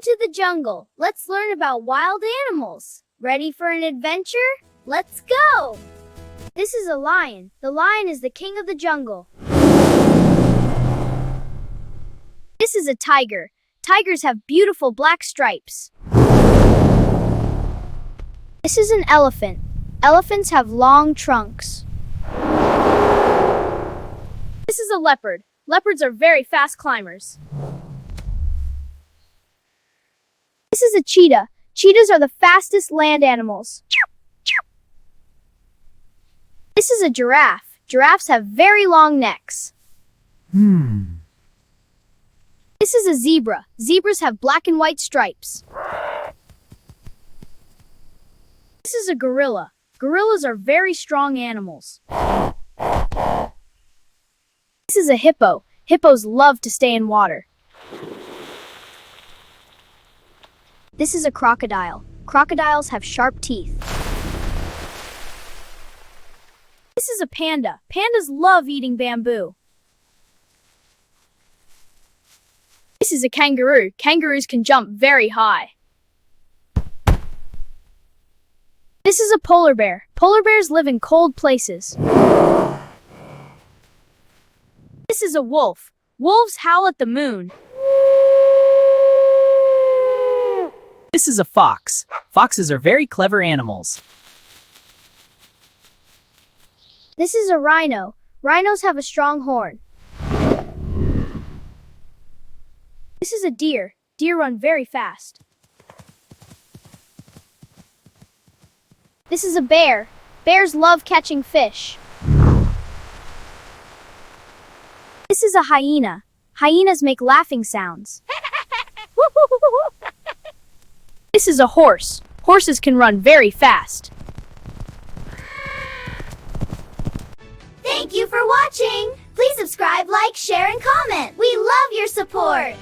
to the jungle. Let's learn about wild animals. Ready for an adventure? Let's go! This is a lion. The lion is the king of the jungle. This is a tiger. Tigers have beautiful black stripes. This is an elephant. Elephants have long trunks. This is a leopard. Leopards are very fast climbers. This is a cheetah. Cheetahs are the fastest land animals. This is a giraffe. Giraffes have very long necks. This is a zebra. Zebras have black and white stripes. This is a gorilla. Gorillas are very strong animals. This is a hippo. Hippos love to stay in water. This is a crocodile. Crocodiles have sharp teeth. This is a panda. Pandas love eating bamboo. This is a kangaroo. Kangaroos can jump very high. This is a polar bear. Polar bears live in cold places. This is a wolf. Wolves howl at the moon. This is a fox. Foxes are very clever animals. This is a rhino. Rhinos have a strong horn. This is a deer. Deer run very fast. This is a bear. Bears love catching fish. This is a hyena. Hyenas make laughing sounds. This is a horse. Horses can run very fast. Thank you for watching! Please subscribe, like, share, and comment. We love your support!